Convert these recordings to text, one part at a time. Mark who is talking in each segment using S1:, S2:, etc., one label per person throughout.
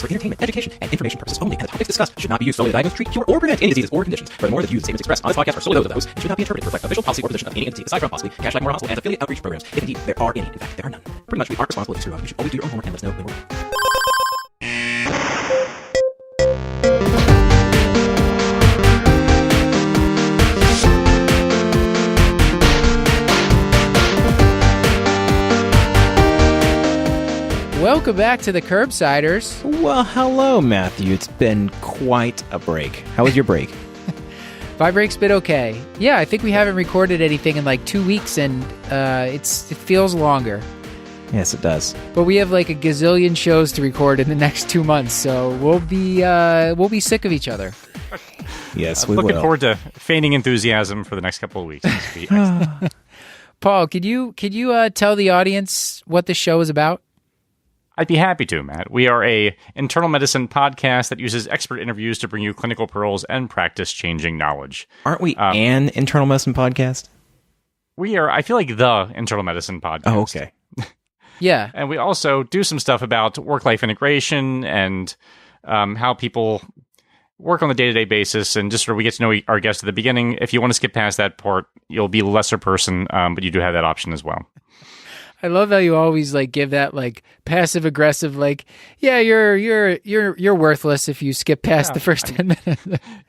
S1: for entertainment, education, and information purposes only, and the topics discussed should not be used solely to diagnose, treat, cure, or prevent any diseases or conditions. Furthermore, the views and statements expressed on this podcast are solely those of the host and should not be interpreted to reflect the official policy or position of any entity aside from possibly Cash Like More Hospital and affiliate outreach programs, if indeed there are any. In fact, there are none. Pretty much, we aren't responsible if you screw up. You should always do your own homework and let us know when we're wrong.
S2: Welcome back to the Curbsiders.
S3: Well, hello, Matthew. It's been quite a break. How was your break?
S2: My break's been okay. Yeah, I think we haven't recorded anything in like 2 weeks, and it feels longer.
S3: Yes, it does.
S2: But we have like a gazillion shows to record in the next 2 months, so we'll be sick of each other.
S3: Yes, we will.
S4: Looking forward to feigning enthusiasm for the next couple of weeks.
S2: Paul, could you tell the audience what the show is about?
S4: I'd be happy to, Matt. We are a internal medicine podcast that uses expert interviews to bring you clinical pearls and practice-changing knowledge.
S3: Aren't we an internal medicine podcast?
S4: We are, I feel like, the internal medicine podcast.
S3: Oh, okay.
S2: Yeah.
S4: And we also do some stuff about work-life integration and how people work on a day-to-day basis. And just so we get to know our guests at the beginning. If you want to skip past that part, you'll be a lesser person, but you do have that option as well.
S2: I love how you always like give that like passive aggressive like, yeah, you're worthless if you skip past the first 10 minutes.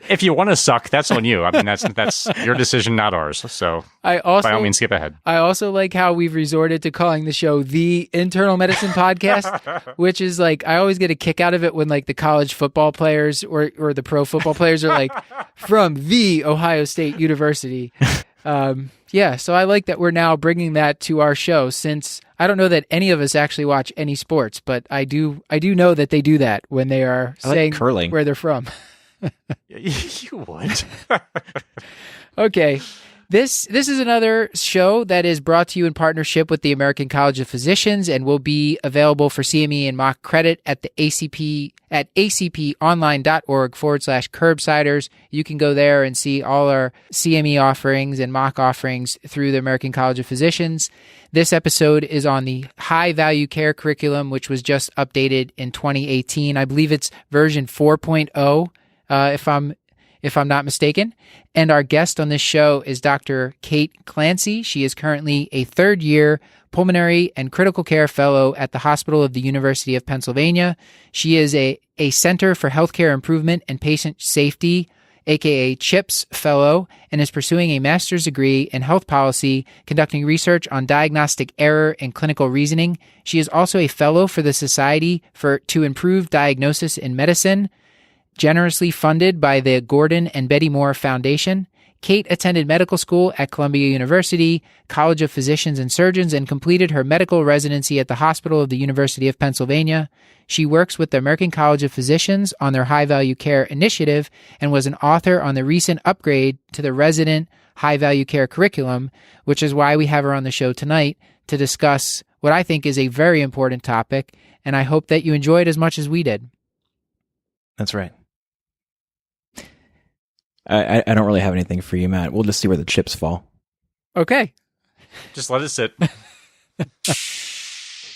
S4: If you want to suck, that's on you. I mean, that's your decision, not ours. So by all means, skip ahead.
S2: I also like how we've resorted to calling the show the Internal Medicine Podcast, which is like I always get a kick out of it when like the college football players or the pro football players are like from the Ohio State University. Yeah, so I like that we're now bringing that to our show, since I don't know that any of us actually watch any sports, but I do know that they do that when they are saying
S3: curling.
S2: Where they're from.
S4: You would.
S2: Okay. This is another show that is brought to you in partnership with the American College of Physicians and will be available for CME and MOC credit at the ACP at acponline.org/curbsiders. You can go there and see all our CME offerings and MOC offerings through the American College of Physicians. This episode is on the high value care curriculum, which was just updated in 2018. I believe it's version 4.0, if I'm not mistaken. And our guest on this show is Dr. Caitlin Clancy. She is currently a third-year pulmonary and critical care fellow at the Hospital of the University of Pennsylvania. She is a Center for Healthcare Improvement and Patient Safety, aka CHIPS fellow, and is pursuing a master's degree in health policy, conducting research on diagnostic error and clinical reasoning. She is also a fellow for the Society to Improve Diagnosis in Medicine, generously funded by the Gordon and Betty Moore Foundation. Kate attended medical school at Columbia University, College of Physicians and Surgeons, and completed her medical residency at the Hospital of the University of Pennsylvania. She works with the American College of Physicians on their high-value care initiative and was an author on the recent upgrade to the resident high-value care curriculum, which is why we have her on the show tonight to discuss what I think is a very important topic, and I hope that you enjoy it as much as we did.
S3: That's right. I don't really have anything for you, Matt. We'll just see where the chips fall.
S2: Okay.
S4: Just let it sit.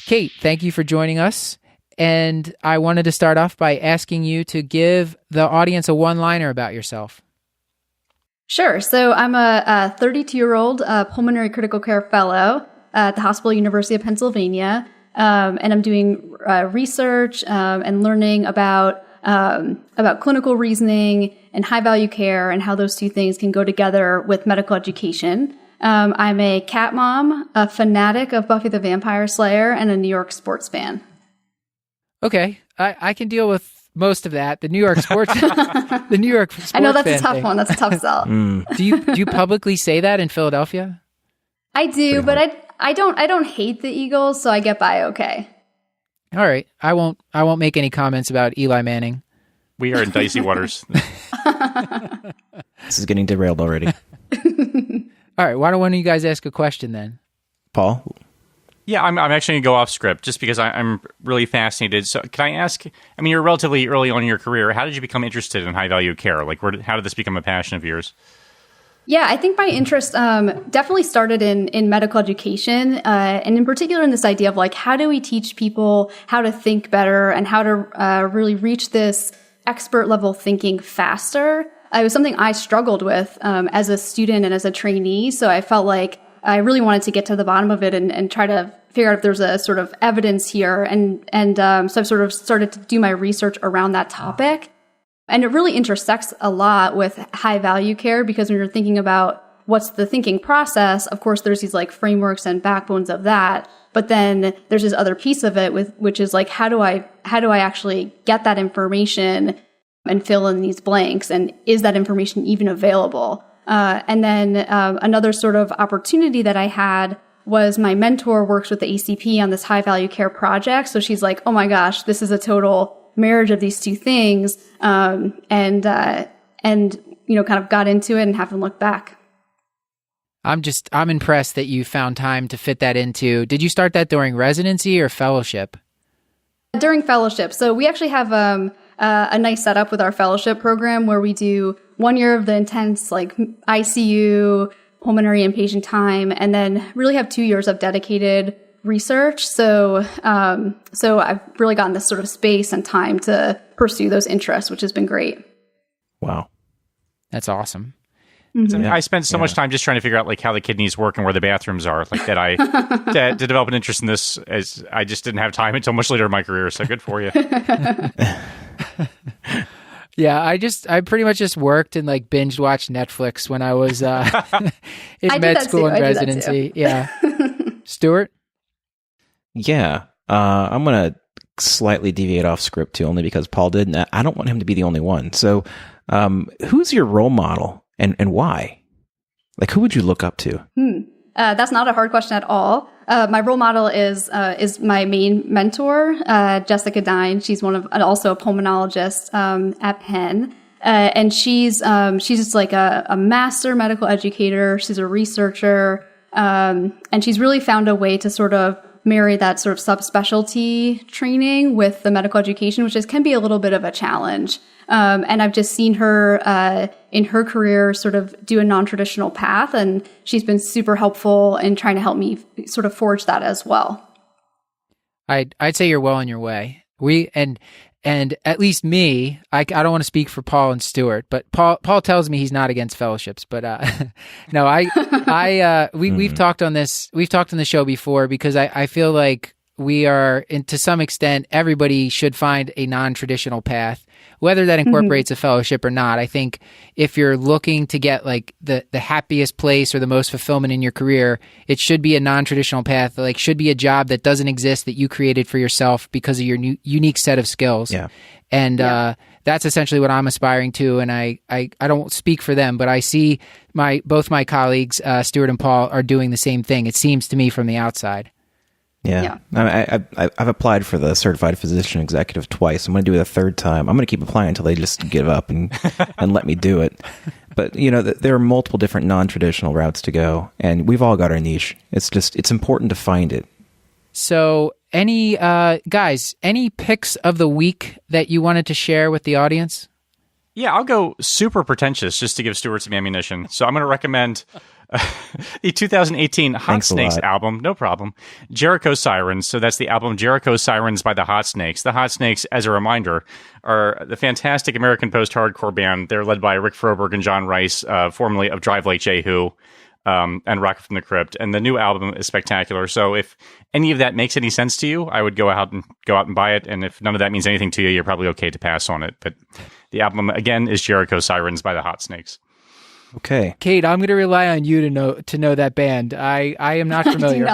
S2: Kate, thank you for joining us. And I wanted to start off by asking you to give the audience a one-liner about yourself.
S5: Sure. So I'm a 32-year-old pulmonary critical care fellow at the Hospital University of Pennsylvania. And I'm doing research and learning about clinical reasoning and high-value care and how those two things can go together with medical education. I'm a cat mom, a fanatic of Buffy the Vampire Slayer, and a New York sports fan.
S2: Okay, I can deal with most of that. The New York sports, the New York sports.
S5: I know that's a tough
S2: thing.
S5: one. That's a tough sell.
S2: Do you publicly say that in Philadelphia?
S5: I do, but I don't hate the Eagles, so I get by okay.
S2: All right, I won't make any comments about Eli Manning.
S4: We are in dicey waters.
S3: This is getting derailed already.
S2: All right, why don't one of you guys ask a question then?
S3: Paul?
S4: Yeah, I'm actually going to go off script just because I'm really fascinated. So can I ask, I mean, you're relatively early on in your career. How did you become interested in high-value care? Like, how did this become a passion of yours?
S5: Yeah, I think my interest definitely started in medical education, and in particular in this idea of like, how do we teach people how to think better and how to really reach this expert level thinking faster? It was something I struggled with as a student and as a trainee, so I felt like I really wanted to get to the bottom of it and try to figure out if there's a sort of evidence here, and so I've sort of started to do my research around that topic. And it really intersects a lot with high value care, because when you're thinking about what's the thinking process, of course, there's these like frameworks and backbones of that. But then there's this other piece of it which is like, how do I actually get that information and fill in these blanks? And is that information even available? And then another sort of opportunity that I had was my mentor works with the ACP on this high value care project. So she's like, oh my gosh, this is a total marriage of these two things, and you know, kind of got into it and haven't looked back.
S2: I'm impressed that you found time to fit that into. Did you start that during residency or fellowship?
S5: During fellowship. So we actually have a nice setup with our fellowship program where we do 1 year of the intense like ICU, pulmonary inpatient time, and then really have 2 years of dedicated research. So I've really gotten this sort of space and time to pursue those interests, which has been great.
S3: Wow.
S2: That's awesome.
S5: Mm-hmm.
S4: I spent so much time just trying to figure out like how the kidneys work and where the bathrooms are, like that I to develop an interest in this, as I just didn't have time until much later in my career. So good for you.
S2: Yeah, I pretty much just worked and like binge watched Netflix when I was in med school and residency. Yeah. Stuart?
S3: Yeah. I'm going to slightly deviate off script too, only because Paul did, and I don't want him to be the only one. So who's your role model and why? Like, who would you look up to?
S5: That's not a hard question at all. My role model is my main mentor, Jessica Dine. She's also a pulmonologist at Penn, and she's just like a master medical educator. She's a researcher, and she's really found a way to sort of marry that sort of subspecialty training with the medical education, which can be a little bit of a challenge. And I've just seen her in her career sort of do a non-traditional path, and she's been super helpful in trying to help me sort of forge that as well.
S2: I'd say you're well on your way. And at least me, I don't want to speak for Paul and Stuart, but Paul tells me he's not against fellowships. But no, we've talked on this. We've talked on the show before, because I feel like we are, and to some extent, everybody should find a non-traditional path, whether that incorporates a fellowship or not. I think if you're looking to get like the happiest place or the most fulfillment in your career, it should be a non-traditional path. Like, should be a job that doesn't exist, that you created for yourself because of your unique set of skills.
S3: Yeah.
S2: And that's essentially what I'm aspiring to. And I don't speak for them, but I see both my colleagues, Stuart and Paul, are doing the same thing. It seems to me from the outside.
S3: Yeah. I've applied for the certified physician executive twice. I'm going to do it a third time. I'm going to keep applying until they just give up and let me do it. But, you know, there are multiple different non-traditional routes to go, and we've all got our niche. It's important to find it.
S2: So any picks of the week that you wanted to share with the audience?
S4: Yeah, I'll go super pretentious just to give Stuart some ammunition. So I'm going to recommend the 2018 Hot Snakes album. No problem. Jericho Sirens. So that's the album Jericho Sirens by the Hot Snakes. The Hot Snakes, as a reminder, are the fantastic American post-hardcore band. They're led by Rick Froberg and John Rice, formerly of Drive Like Jehu, and Rocket from the Crypt. And the new album is spectacular. So if any of that makes any sense to you, I would go out and buy it. And if none of that means anything to you, you're probably okay to pass on it. But the album, again, is Jericho Sirens by the Hot Snakes.
S3: Okay.
S2: Kate, I'm going to rely on you to know that band. I am not familiar.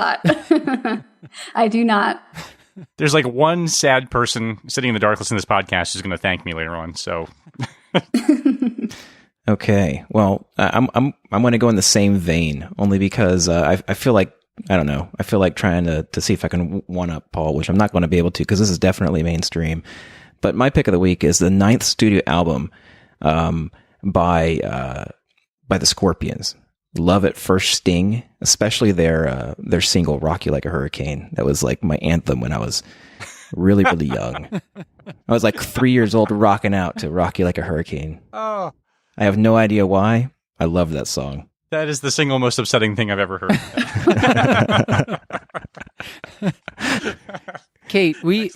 S5: I do not.
S4: There's like one sad person sitting in the dark listening to this podcast who's going to thank me later on. So,
S3: okay. Well, I'm going to go in the same vein, only because I feel like, I don't know. I feel like trying to see if I can one up Paul, which I'm not going to be able to, because this is definitely mainstream. But my pick of the week is the 9th studio album by the Scorpions. Love at First Sting, especially their single "Rock You Like a Hurricane." That was like my anthem when I was really, really young. I was like 3 years old, rocking out to "Rock You Like a Hurricane." Oh, I have no idea why, I love that song.
S4: That is the single most upsetting thing I've ever heard.
S2: Kate, we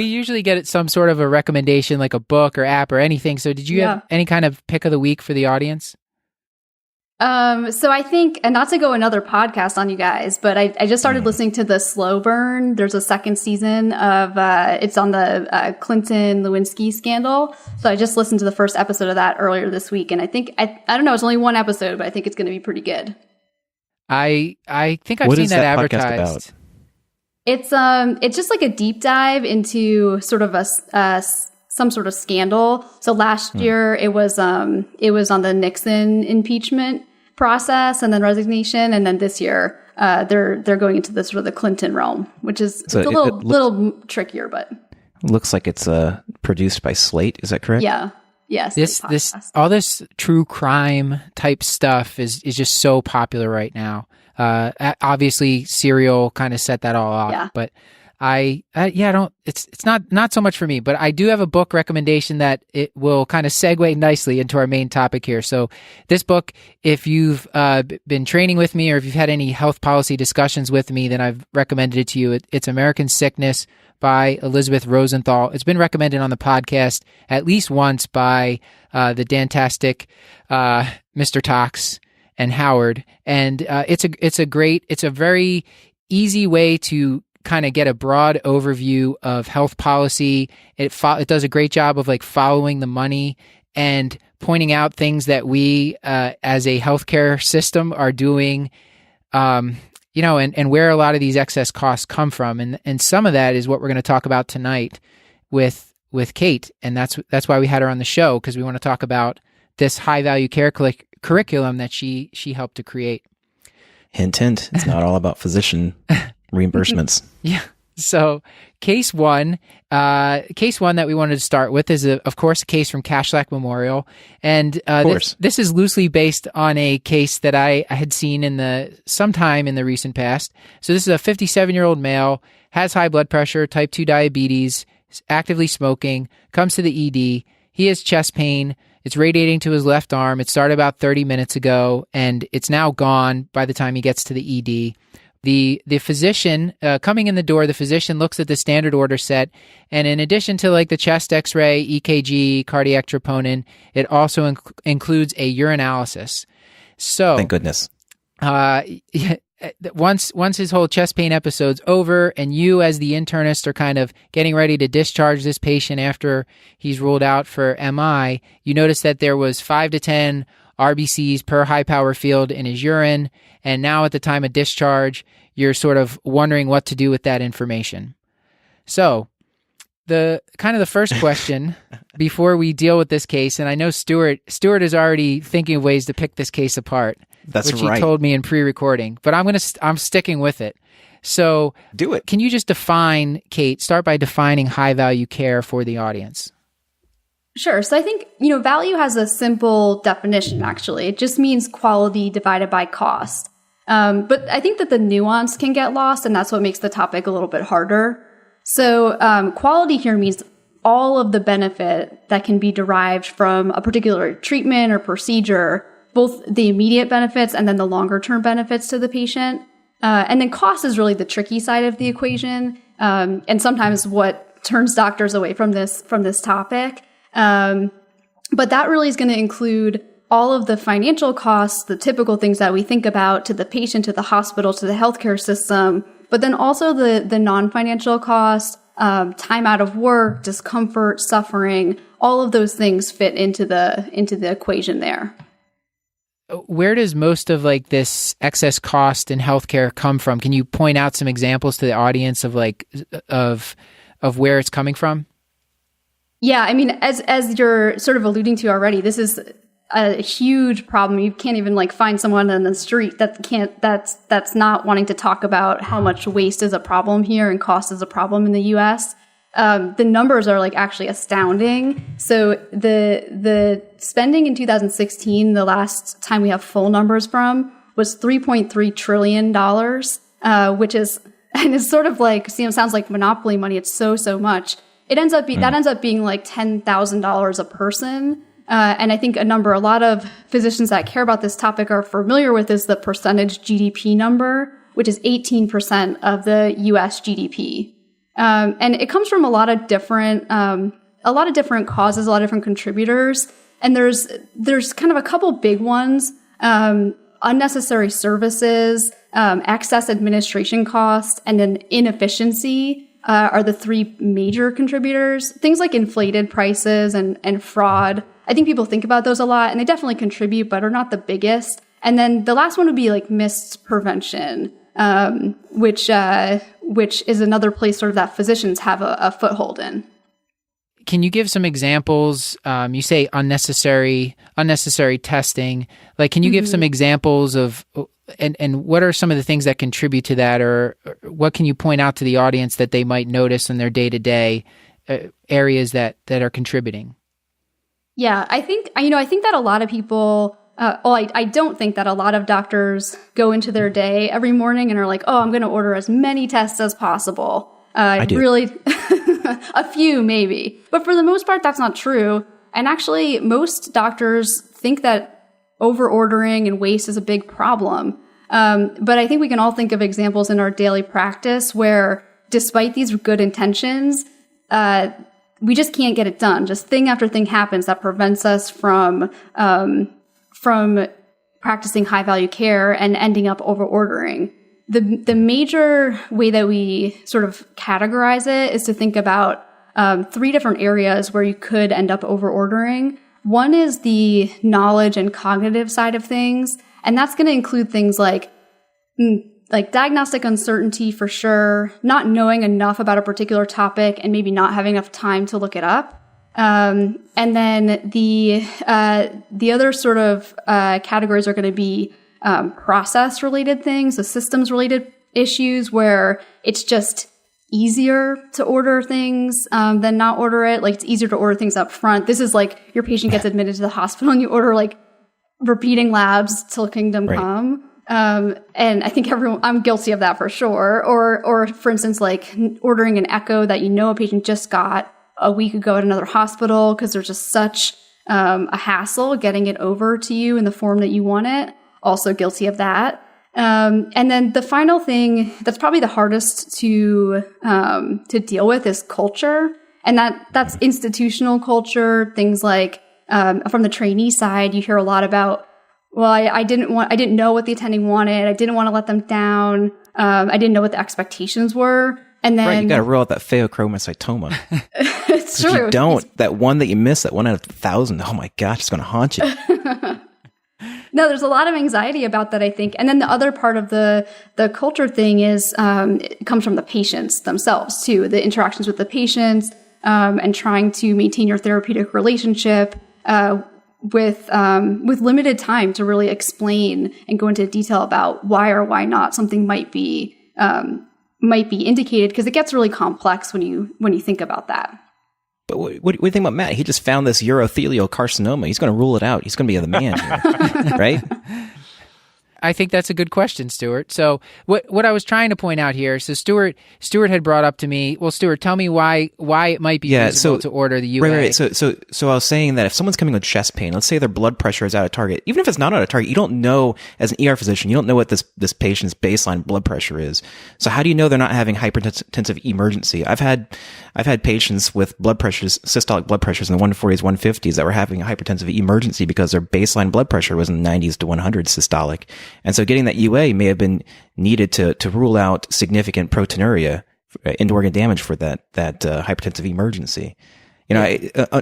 S2: usually get some sort of a recommendation, like a book or app or anything. So did you have any kind of pick of the week for the audience?
S5: So I think, and not to go another podcast on you guys, but I just started listening to the Slow Burn. There's a second season of, it's on the Clinton Lewinsky scandal. So I just listened to the first episode of that earlier this week. And I think, I don't know, it's only one episode, but I think it's going to be pretty good.
S2: I think I've seen that advertised.
S3: Podcast about?
S5: It's just like a deep dive into sort of some sort of scandal. So last year it was on the Nixon impeachment process and then resignation, and then this year they're going into the sort of the Clinton realm, which is
S3: So
S5: it's a little trickier, but
S3: looks like it's produced by Slate. Is that correct?
S5: yeah, yes.
S2: This all this true crime type stuff is just so popular right now. Obviously, Serial kind of set that all off, but it's not so much for me, but I do have a book recommendation that it will kind of segue nicely into our main topic here. So this book, if you've been training with me or if you've had any health policy discussions with me, then I've recommended it to you. It's American Sickness by Elizabeth Rosenthal. It's been recommended on the podcast at least once by the Dantastic Mr. Tox and Howard. And it's a very easy way to kind of get a broad overview of health policy. It does a great job of like following the money and pointing out things that we as a healthcare system are doing, and where a lot of these excess costs come from. And some of that is what we're going to talk about tonight with Kate. And that's why we had her on the show, because we want to talk about this high value care curriculum that she helped to create.
S3: Hint, hint. It's not all about physician reimbursements.
S2: Yeah. So case one that we wanted to start with is, of course, a case from Kashlak Memorial. And this is loosely based on a case that I had seen sometime in the recent past. So this is a 57-year-old male, has high blood pressure, type 2 diabetes, actively smoking, comes to the ED. He has chest pain. It's radiating to his left arm. It started about 30 minutes ago, and it's now gone by the time he gets to the ED. The physician coming in the door, the physician looks at the standard order set, and in addition to like the chest X-ray, EKG, cardiac troponin, it also includes a urinalysis. So
S3: thank goodness.
S2: Once his whole chest pain episode's over, and you as the internist are kind of getting ready to discharge this patient after he's ruled out for MI, you notice that there was 5 to 10 RBCs per high power field in his urine. And now at the time of discharge, you're sort of wondering what to do with that information. So the first question before we deal with this case, and I know Stuart is already thinking of ways to pick this case apart.
S3: That's
S2: which
S3: right.
S2: he told me in pre-recording, but I'm sticking with it. So
S3: do it.
S2: Can you just start by defining high value care for the audience?
S5: Sure. So I think, value has a simple definition, actually. It just means quality divided by cost. But I think that the nuance can get lost, and that's what makes the topic a little bit harder. So quality here means all of the benefit that can be derived from a particular treatment or procedure, both the immediate benefits and then the longer term benefits to the patient. And then cost is really the tricky side of the equation, and sometimes what turns doctors away from this topic. But that really is going to include all of the financial costs, the typical things that we think about to the patient, to the hospital, to the healthcare system, but then also the non-financial costs, time out of work, discomfort, suffering, all of those things fit into the equation there.
S2: Where does most of like this excess cost in healthcare come from? Can you point out some examples to the audience of where it's coming from?
S5: Yeah, I mean, as you're sort of alluding to already, this is a huge problem. You can't even find someone on the street that's not wanting to talk about how much waste is a problem here and cost is a problem in the U.S. The numbers are actually astounding. So the spending in 2016, the last time we have full numbers from, was $3.3 trillion, which is, and it's sort of sounds like monopoly money. It's so much. It ends up being like $10,000 a person. and I think a lot of physicians that care about this topic are familiar with, is the percentage GDP number, which is 18% of the U.S. GDP. And it comes from a lot of different causes, a lot of different contributors. And there's kind of a couple big ones. Unnecessary services, excess administration costs, and then inefficiency are the three major contributors. Things like inflated prices and fraud. I think people think about those a lot, and they definitely contribute, but are not the biggest. And then the last one would be like missed prevention, which is another place sort of that physicians have a foothold in.
S2: Can you give some examples? You say unnecessary testing. Like, can you give some examples of, and what are some of the things that contribute to that, or what can you point out to the audience that they might notice in their day-to-day areas that are contributing?
S5: Yeah, I think that a lot of people, I don't think that a lot of doctors go into their day every morning and are like, oh, I'm going to order as many tests as possible.
S3: I do.
S5: Really, a few maybe. But for the most part, that's not true. And actually, most doctors think that over-ordering and waste is a big problem. But I think we can all think of examples in our daily practice where, despite these good intentions, we just can't get it done. Just thing after thing happens that prevents us from practicing high-value care and ending up over-ordering. The major way that we sort of categorize it is to think about three different areas where you could end up over-ordering. One is the knowledge and cognitive side of things, and that's going to include things like diagnostic uncertainty for sure, not knowing enough about a particular topic and maybe not having enough time to look it up. And then the other sort of categories are going to be process-related things, the systems-related issues where it's just easier to order things than not order it. Like, it's easier to order things up front. This is like your patient gets admitted to the hospital and you order like repeating labs till kingdom come. And I think I'm guilty of that for sure. Or for instance, like ordering an echo that you know a patient just got a week ago at another hospital because there's just such a hassle getting it over to you in the form that you want it. Also guilty of that. And then the final thing that's probably the hardest to deal with is culture. And that's institutional culture. Things like, from the trainee side, you hear a lot about, well, I didn't know what the attending wanted. I didn't want to let them down. I didn't know what the expectations were. And then,
S3: right, you got to rule out that pheochromocytoma.
S5: It's true.
S3: If you don't, that one that you miss, that 1 out of 1,000, oh my gosh, it's going to haunt you.
S5: No, there's a lot of anxiety about that, I think. And then the other part of the culture thing is, it comes from the patients themselves too, the interactions with the patients, and trying to maintain your therapeutic relationship, with limited time to really explain and go into detail about why or why not something might be indicated, because it gets really complex when you think about that.
S3: But what do you think about Matt? He just found this urothelial carcinoma. He's going to rule it out. He's going to be the man here, right?
S2: I think that's a good question, Stuart. So what I was trying to point out here, so Stuart had brought up to me, well, Stuart, tell me why it might be reasonable to order the UA.
S3: Right. So I was saying that if someone's coming with chest pain, let's say their blood pressure is out of target, even if it's not out of target, you don't know, as an ER physician, you don't know what this patient's baseline blood pressure is. So how do you know they're not having hypertensive emergency? I've had patients with blood pressures, systolic blood pressures in the 140s, 150s that were having a hypertensive emergency because their baseline blood pressure was in the 90s to 100 systolic. And so getting that UA may have been needed to rule out significant proteinuria, end organ damage for that hypertensive emergency. You know,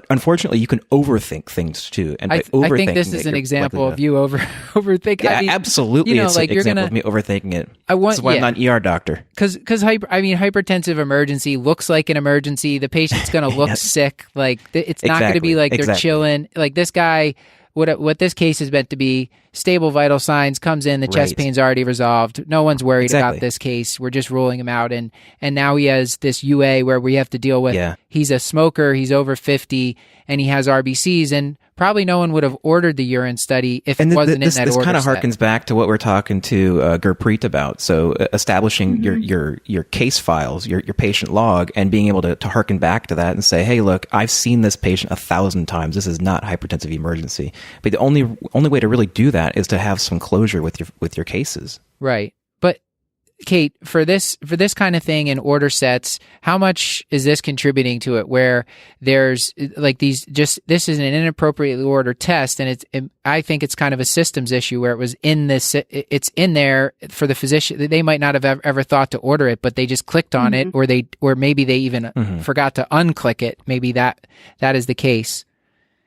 S3: unfortunately, you can overthink things too. And
S2: I think this is an example of you overthinking.
S3: Yeah, I mean, absolutely. It's an example of me overthinking it. That's why I'm not an ER doctor.
S2: Because hypertensive emergency looks like an emergency. The patient's going to look sick. Like it's not going to be like they're chilling. Like this guy, what this case is meant to be, stable vital signs, comes in, the chest
S3: Right.
S2: pain's already resolved. No one's worried
S3: Exactly.
S2: about this case. We're just ruling him out. And now he has this UA where we have to deal with,
S3: Yeah.
S2: he's a smoker, he's over 50, and he has RBCs, and probably no one would have ordered the urine study if it wasn't in that
S3: this
S2: order
S3: kind of
S2: set.
S3: harkens back to what we're talking to Gurpreet about. So establishing your case files, your patient log, and being able to harken back to that and say, hey, look, I've seen this patient 1,000 times. This is not hypertensive emergency. But the only way to really do that is to have some closure with your cases.
S2: Right. But Kate, for this kind of thing in order sets, how much is this contributing to it? Where there's like this is an inappropriately ordered test, and I think it's kind of a systems issue where it's in there for the physician. They might not have ever thought to order it, but they just clicked on it, or maybe they even forgot to unclick it. Maybe that is the case.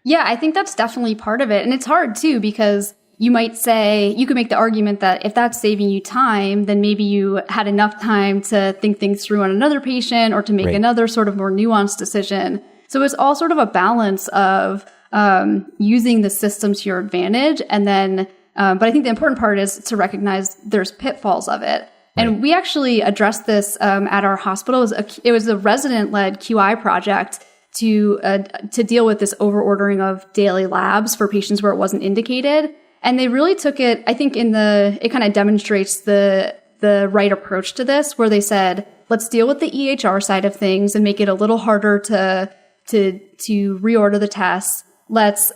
S5: Yeah, I think that's definitely part of it. And it's hard too, because you might say, you could make the argument that if that's saving you time, then maybe you had enough time to think things through on another patient or to make another sort of more nuanced decision. So it's all sort of a balance of using the system to your advantage. And then, but I think the important part is to recognize there's pitfalls of it. And we actually addressed this at our hospital. It was a resident-led QI project to deal with this over-ordering of daily labs for patients where it wasn't indicated. And they really took it, I think it kind of demonstrates the right approach to this, where they said, let's deal with the EHR side of things and make it a little harder to reorder the tests. Let's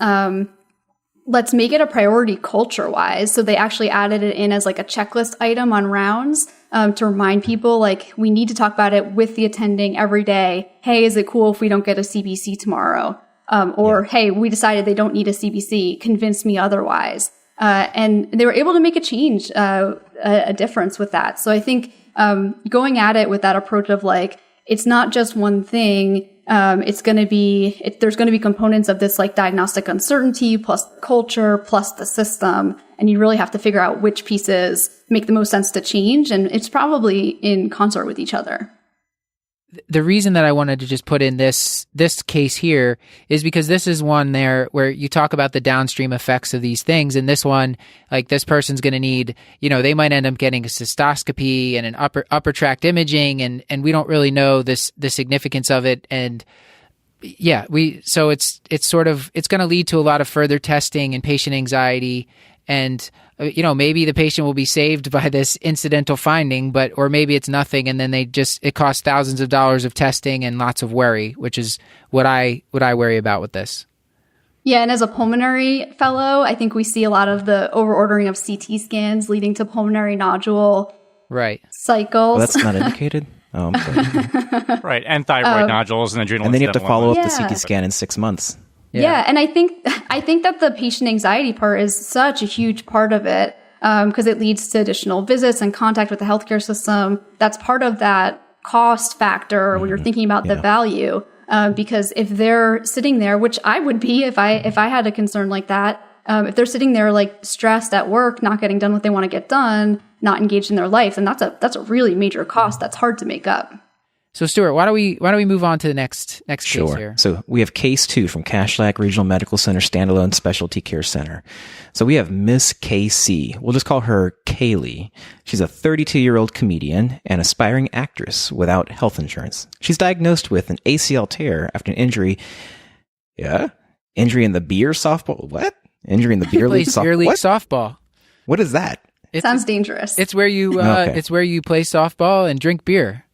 S5: make it a priority culture-wise. So they actually added it in as like a checklist item on rounds to remind people, like, we need to talk about it with the attending every day. Hey, is it cool if we don't get a CBC tomorrow? Hey, we decided they don't need a CBC. Convince me otherwise. And they were able to make a change, a difference with that. So I think going at it with that approach of like, it's not just one thing. There's going to be components of this like diagnostic uncertainty plus culture plus the system. And you really have to figure out which pieces make the most sense to change. And it's probably in concert with each other.
S2: The reason that I wanted to just put in this case here is because this is one there where you talk about the downstream effects of these things. And this one, like, this person's going to need, they might end up getting a cystoscopy and an upper tract imaging, and we don't really know the significance of it. And yeah, so it's going to lead to a lot of further testing and patient anxiety. And maybe the patient will be saved by this incidental finding, or maybe it's nothing, and then it costs thousands of dollars of testing and lots of worry, which is what I worry about with this.
S5: Yeah, and as a pulmonary fellow, I think we see a lot of the overordering of CT scans leading to pulmonary nodule cycles.
S3: Well, that's not indicated? Oh, I'm sorry.
S4: Right, and thyroid nodules and adrenal.
S3: And then you have to follow up
S5: Yeah.
S3: the CT scan in 6 months.
S5: Yeah, and I think that the patient anxiety part is such a huge part of it, because it leads to additional visits and contact with the healthcare system. That's part of that cost factor when you're thinking about the value. Because if they're sitting there, which I would be if I had a concern like that, if they're sitting there like stressed at work, not getting done what they want to get done, not engaged in their life, then that's a really major cost that's hard to make up.
S2: So Stuart, why don't we move on to the next case here?
S3: So we have case 2 from Kashlak Regional Medical Center Standalone Specialty Care Center. So we have Miss KC. We'll just call her Kaylee. She's a 32-year-old comedian and aspiring actress without health insurance. She's diagnosed with an ACL tear after an injury. Yeah? Injury in the beer softball? What? Injury in the beer league softball?
S2: Beer league
S3: What?
S2: softball.
S3: What is that?
S5: Sounds dangerous.
S2: It's where you
S3: Okay.
S2: it's where you play softball and drink beer.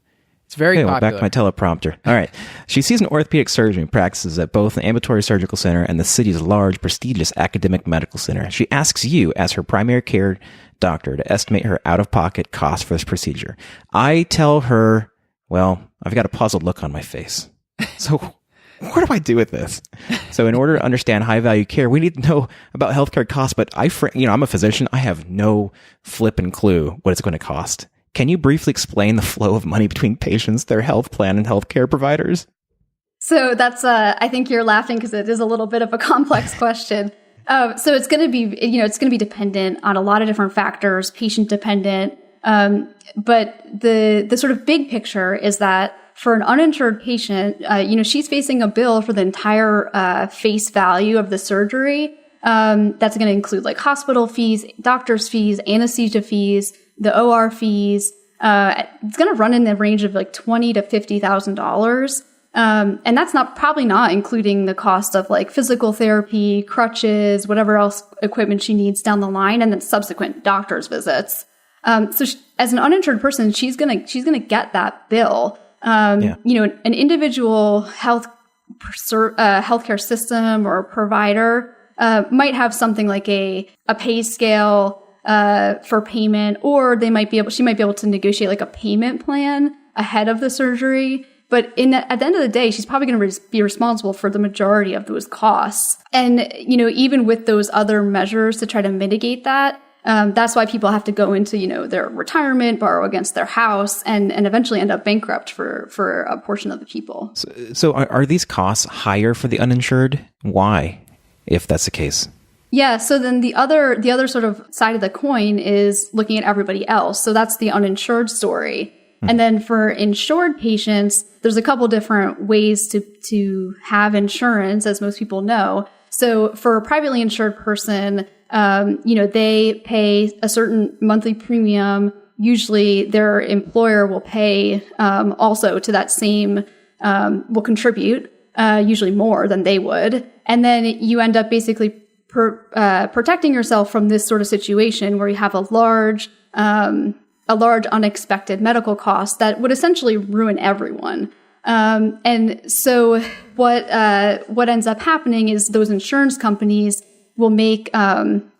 S2: It's very
S3: Okay, well,
S2: popular.
S3: back to my teleprompter. All right. She sees an orthopedic surgeon who practices at both an ambulatory surgical center and the city's large, prestigious academic medical center. She asks you, as her primary care doctor, to estimate her out-of-pocket cost for this procedure. I tell her, well, I've got a puzzled look on my face. So what do I do with this? So in order to understand high-value care, we need to know about healthcare costs, but I'm a physician. I have no flipping clue what it's going to cost. Can you briefly explain the flow of money between patients, their health plan, and healthcare providers?
S5: So that's, I think you're laughing because it is a little bit of a complex question. So it's going to be, it's going to be dependent on a lot of different factors, patient dependent. But the sort of big picture is that for an uninsured patient, she's facing a bill for the entire face value of the surgery. That's going to include like hospital fees, doctor's fees, anesthesia fees, the OR fees. It's going to run in the range of like $20,000 to $50,000. And that's probably not including the cost of like physical therapy, crutches, whatever else equipment she needs down the line, and then subsequent doctor's visits. As an uninsured person, she's gonna get that bill. An individual healthcare system or provider might have something like a pay scale for payment, or she might be able to negotiate like a payment plan ahead of the surgery. But at the end of the day, she's probably going to be responsible for the majority of those costs. And, even with those other measures to try to mitigate that, that's why people have to go into, their retirement, borrow against their house, and eventually end up bankrupt for a portion of the people.
S3: So are these costs higher for the uninsured? Why, if that's the case?
S5: Yeah. So then the other sort of side of the coin is looking at everybody else. So that's the uninsured story. And then for insured patients, there's a couple different ways to have insurance, as most people know. So for a privately insured person, they pay a certain monthly premium. Usually their employer will pay also to that same, will contribute, usually more than they would. And then you end up basically protecting yourself from this sort of situation where you have a large unexpected medical cost that would essentially ruin everyone. And so what ends up happening is those insurance companies will make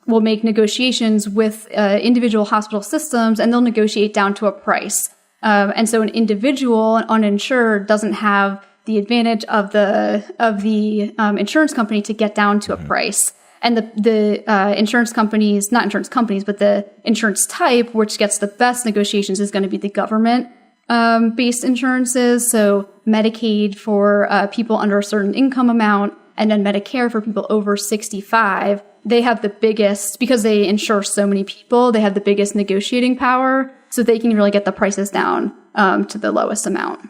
S5: negotiations with individual hospital systems, and they'll negotiate down to a price. And so an individual, uninsured, doesn't have the advantage of the insurance company to get down to a price. And the insurance companies, not insurance companies, but the insurance type, which gets the best negotiations, is going to be the government-based insurances. So Medicaid for people under a certain income amount, and then Medicare for people over 65. They have the biggest, because they insure so many people, they have the biggest negotiating power, so they can really get the prices down to the lowest amount.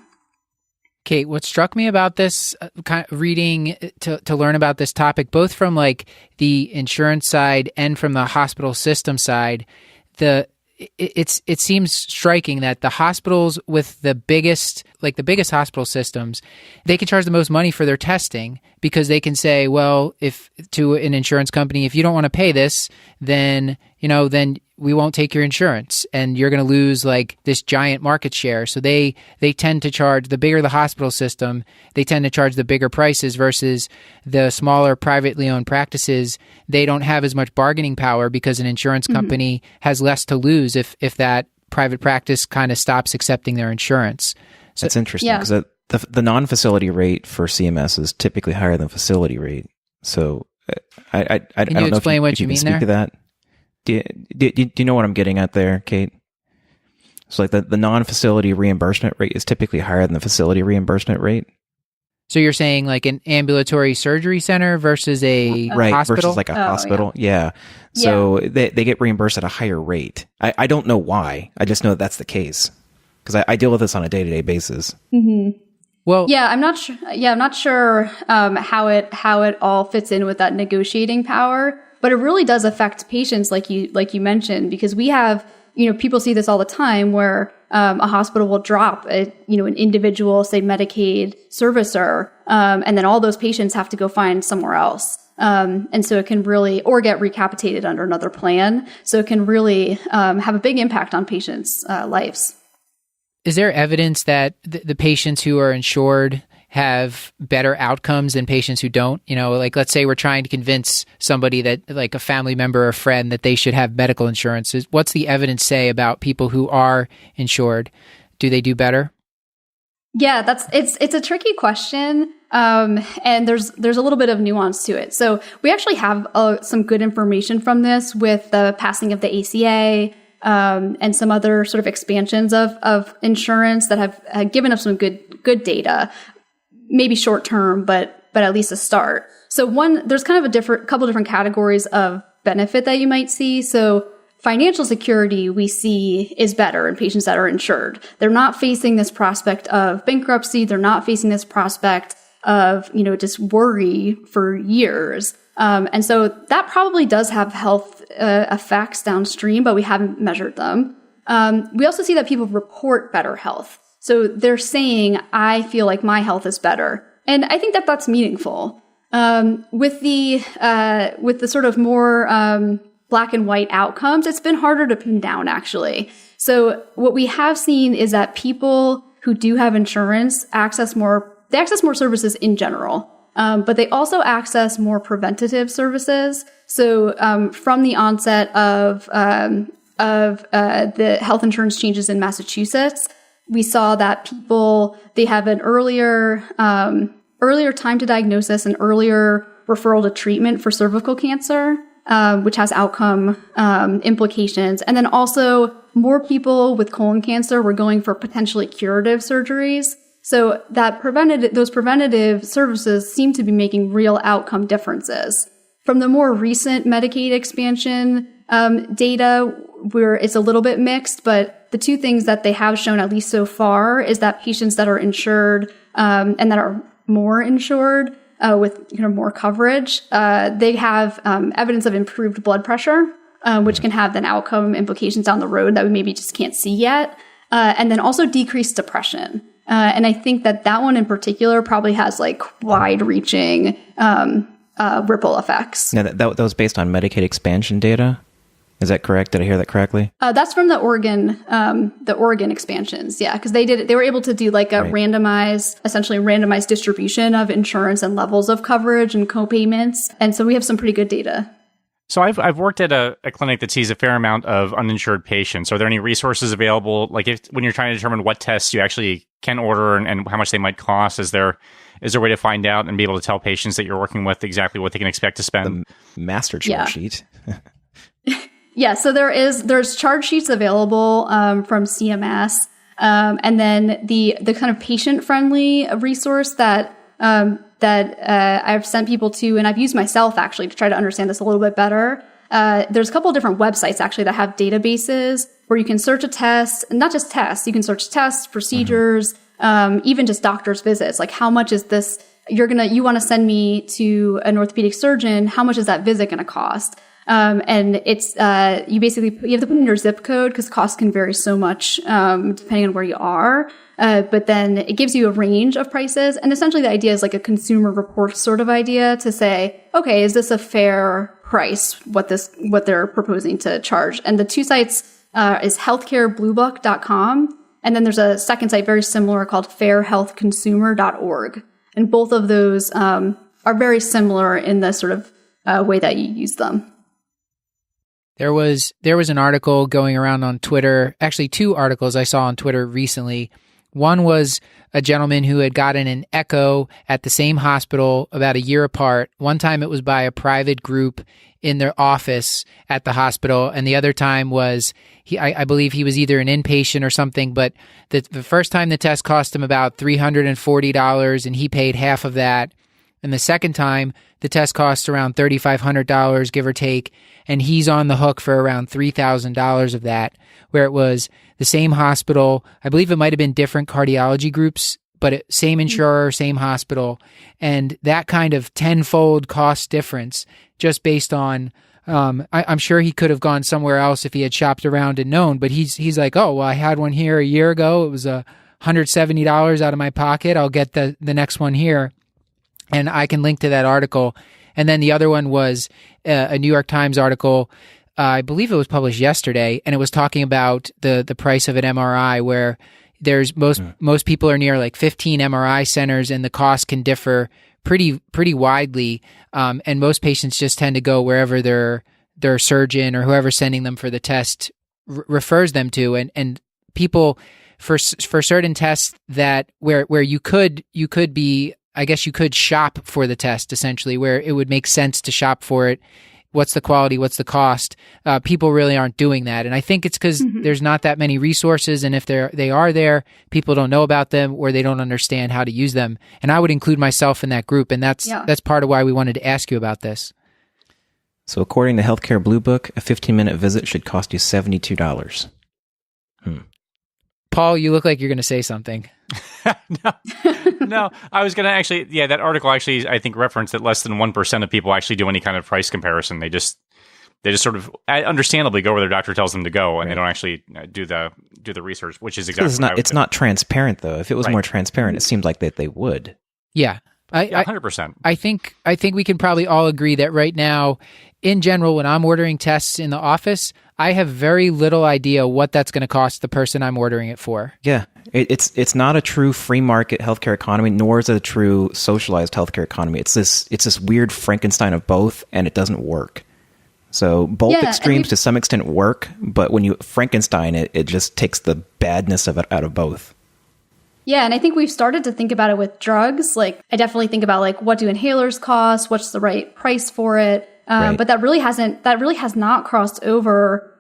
S2: Kate, what struck me about this reading to learn about this topic, both from like the insurance side and from the hospital system side, it seems striking that the hospitals with the biggest hospital systems, they can charge the most money for their testing because they can say, well, if to an insurance company, if you don't want to pay this, then we won't take your insurance and you're going to lose like this giant market share. So they tend to charge, the bigger the hospital system, they tend to charge the bigger prices versus the smaller privately owned practices. They don't have as much bargaining power because an insurance company has less to lose if that private practice kind of stops accepting their insurance. So,
S3: that's interesting because the non-facility rate for CMS is typically higher than facility rate. So I don't know
S2: explain what
S3: if
S2: you
S3: can
S2: mean
S3: speak
S2: there?
S3: to that. Do you know what I'm getting at there, Kate? So like the non-facility reimbursement rate is typically higher than the facility reimbursement rate.
S2: So you're saying like an ambulatory surgery center versus a hospital?
S3: Versus like a hospital. Yeah. So they get reimbursed at a higher rate. I don't know why. I just know that that's the case because I deal with this on a day-to-day basis.
S5: Mm-hmm.
S2: Well,
S5: I'm not sure. Yeah, I'm not sure how it all fits in with that negotiating power. But it really does affect patients, like you mentioned, because we have, people see this all the time where a hospital will drop an individual, say Medicaid servicer, and then all those patients have to go find somewhere else. And so it can really, or get recapitated under another plan. So it can really have a big impact on patients' lives.
S2: Is there evidence that the patients who are insured have better outcomes than patients who don't? Like let's say we're trying to convince somebody that like a family member or a friend that they should have medical insurance. What's the evidence say about people who are insured? Do they do better?
S5: Yeah, it's a tricky question. And there's a little bit of nuance to it. So we actually have some good information from this with the passing of the ACA, and some other sort of expansions of insurance that have given us some good data. Maybe short term, but at least a start. So there's kind of couple different categories of benefit that you might see. So financial security we see is better in patients that are insured. They're not facing this prospect of bankruptcy. They're not facing this prospect of, just worry for years. And so that probably does have health effects downstream, but we haven't measured them. We also see that people report better health. So they're saying, I feel like my health is better. And I think that that's meaningful. With the sort of more black and white outcomes, it's been harder to pin down, actually. So what we have seen is that people who do have insurance access more services in general. But they also access more preventative services. So from the onset of the health insurance changes in Massachusetts, we saw that they have an earlier time to diagnosis and earlier referral to treatment for cervical cancer, which has outcome implications. And then also more people with colon cancer were going for potentially curative surgeries. So that those preventative services seem to be making real outcome differences. From the more recent Medicaid expansion data, where it's a little bit mixed, but the two things that they have shown, at least so far, is that patients that are insured and that are more insured with more coverage, they have evidence of improved blood pressure, which can have then outcome implications down the road that we maybe just can't see yet, and then also decreased depression. And I think that one in particular probably has wide-reaching ripple effects.
S3: Now, that was based on Medicaid expansion data. Is that correct? Did I hear that correctly?
S5: That's from the Oregon expansions. Yeah, because they were able to do essentially randomized distribution of insurance and levels of coverage and co-payments. And so we have some pretty good data.
S4: So I've worked at a clinic that sees a fair amount of uninsured patients. Are there any resources available? When you're trying to determine what tests you actually can order and how much they might cost, is there a way to find out and be able to tell patients that you're working with exactly what they can expect to spend?
S3: The master charge sheet.
S5: Yeah, so there's charge sheets available from CMS, and then the kind of patient-friendly resource that I've sent people to, and I've used myself actually to try to understand this a little bit better. There's a couple of different websites actually that have databases where you can search a test, and not just tests. You can search tests, procedures, even just doctor's visits. Like, how much is this? You want to send me to an orthopedic surgeon? How much is that visit going to cost? And it's, you have to put in your zip code because costs can vary so much, depending on where you are. But then it gives you a range of prices. And essentially the idea is like a consumer report sort of idea to say, okay, is this a fair price? What they're proposing to charge. And the two sites, is healthcarebluebook.com. And then there's a second site very similar called fairhealthconsumer.org. And both of those, are very similar in the sort of, way that you use them.
S2: There was an article going around on Twitter, actually two articles I saw on Twitter recently. One was a gentleman who had gotten an echo at the same hospital about a year apart. One time it was by a private group in their office at the hospital, and the other time was, I believe he was either an inpatient or something, but the first time the test cost him about $340, and he paid half of that. And the second time, the test costs around $3,500, give or take, and he's on the hook for around $3,000 of that, where it was the same hospital. I believe it might have been different cardiology groups, but same insurer, same hospital, and that kind of tenfold cost difference just based on, I'm sure he could have gone somewhere else if he had shopped around and known, but he's like, oh, well, I had one here a year ago. It was $170 out of my pocket. I'll get the next one here. And I can link to that article. And then the other one was a New York Times article. I believe it was published yesterday, and it was talking about the price of an MRI, where there's most people are near like 15 MRI centers, and the cost can differ pretty widely. And most patients just tend to go wherever their surgeon or whoever's sending them for the test refers them to. And people for certain tests that where you could be, I guess you could shop for the test, essentially, where it would make sense to shop for it. What's the quality? What's the cost? People really aren't doing that. And I think it's because there's not that many resources. And if they are there, people don't know about them or they don't understand how to use them. And I would include myself in that group. And that's part of why we wanted to ask you about this.
S3: So according to Healthcare Blue Book, a 15-minute visit should cost you $72.
S2: Paul, you look like you're going to say something.
S4: No. No, I was going to actually, that article actually, I think, referenced that less than 1% of people actually do any kind of price comparison. They just sort of, understandably, go where their doctor tells them to go, and they don't actually do the research, which is exactly
S3: it's not transparent, though. If it was
S4: Right.
S3: more transparent, it seemed like that they would.
S2: Yeah.
S4: 100%.
S2: I think we can probably all agree that right now, in general, when I'm ordering tests in the office, I have very little idea what that's going to cost the person I'm ordering it for.
S3: Yeah, it's not a true free market healthcare economy, nor is it a true socialized healthcare economy. It's this weird Frankenstein of both, and it doesn't work. So both extremes to some extent work, but when you Frankenstein it, it just takes the badness of it out of both.
S5: Yeah, and I think we've started to think about it with drugs. Like, I definitely think about, like, what do inhalers cost? What's the right price for it?
S3: Right.
S5: But that really has not crossed over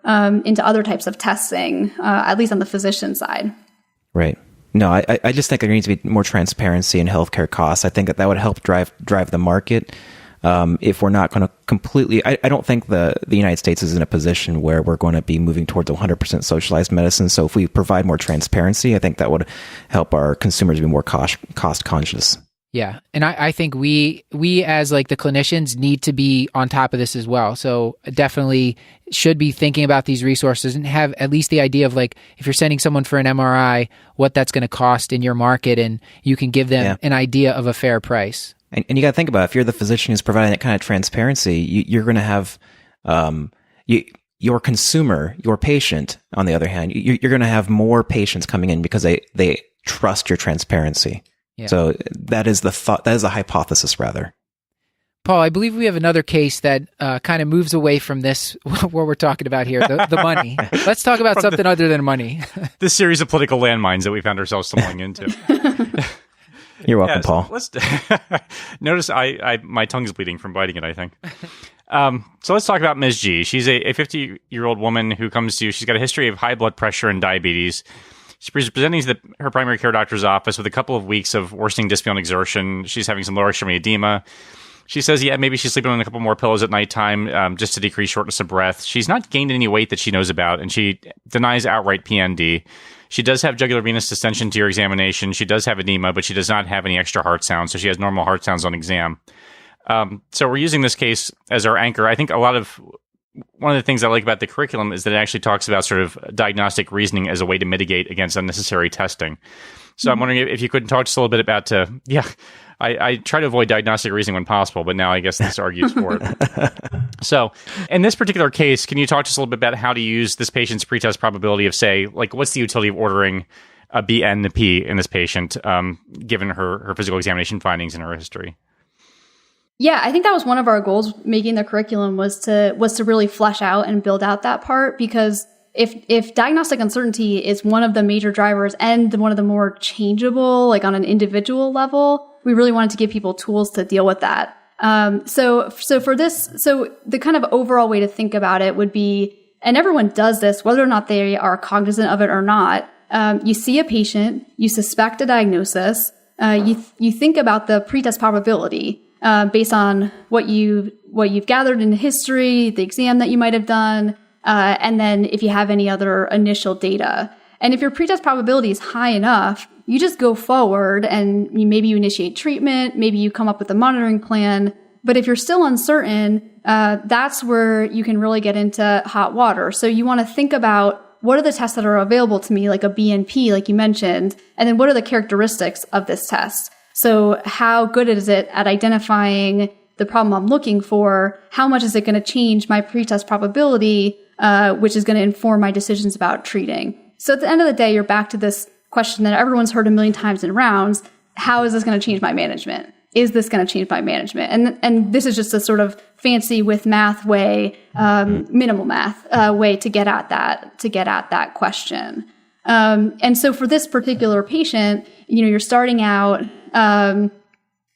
S5: into other types of testing, at least on the physician side.
S3: Right. No, I just think there needs to be more transparency in healthcare costs. I think that would help drive the market. If we're not going to completely, I don't think the United States is in a position where we're going to be moving towards 100% socialized medicine. So if we provide more transparency, I think that would help our consumers be more cost conscious.
S2: Yeah. And I think we as like the clinicians need to be on top of this as well. So definitely should be thinking about these resources and have at least the idea of, like, if you're sending someone for an MRI, what that's going to cost in your market, and you can give them an idea of a fair price.
S3: And you got to think about, if you're the physician who's providing that kind of transparency, you're going to have your consumer, your patient, on the other hand, you're going to have more patients coming in because they trust your transparency. Yeah. So that is the thought. That is the hypothesis, rather.
S2: Paul, I believe we have another case that kind of moves away from this, what we're talking about here, the money. Let's talk about something other than money.
S4: This series of political landmines that we found ourselves stumbling into.
S3: You're welcome, Paul.
S4: Let's notice my tongue's bleeding from biting it, I think. So let's talk about Ms. G. She's a 50-year-old woman who comes to you. She's got a history of high blood pressure and diabetes. She's presenting to her primary care doctor's office with a couple of weeks of worsening dyspnea and exertion. She's having some lower extremity edema. She says, maybe she's sleeping on a couple more pillows at nighttime just to decrease shortness of breath. She's not gained any weight that she knows about, and she denies outright PND. She does have jugular venous distension to your examination. She does have edema, but she does not have any extra heart sounds, so she has normal heart sounds on exam. So we're using this case as our anchor. I think one of the things I like about the curriculum is that it actually talks about sort of diagnostic reasoning as a way to mitigate against unnecessary testing. So I'm wondering if you could talk just a little bit about, I try to avoid diagnostic reasoning when possible, but now I guess this argues for it. So in this particular case, can you talk to us a little bit about how to use this patient's pretest probability of, say, like, what's the utility of ordering a B and a P in this patient, given her physical examination findings and her history?
S5: Yeah, I think that was one of our goals making the curriculum was to really flesh out and build out that part, because if diagnostic uncertainty is one of the major drivers and one of the more changeable, like on an individual level, we really wanted to give people tools to deal with that. So the kind of overall way to think about it would be, and everyone does this, whether or not they are cognizant of it or not. You see a patient, you suspect a diagnosis, you think about the pretest probability. Based on what you've gathered in history, the exam that you might have done, and then if you have any other initial data. And if your pretest probability is high enough, you just go forward and maybe you initiate treatment, maybe you come up with a monitoring plan. But if you're still uncertain, that's where you can really get into hot water. So you want to think about, what are the tests that are available to me, like a BNP, like you mentioned, and then what are the characteristics of this test? So how good is it at identifying the problem I'm looking for? How much is it going to change my pretest probability, which is going to inform my decisions about treating? So at the end of the day, you're back to this question that everyone's heard a million times in rounds. How is this going to change my management? Is this going to change my management? And this is just a sort of fancy with math way, minimal math way to get at that question. And so for this particular patient, you're starting out.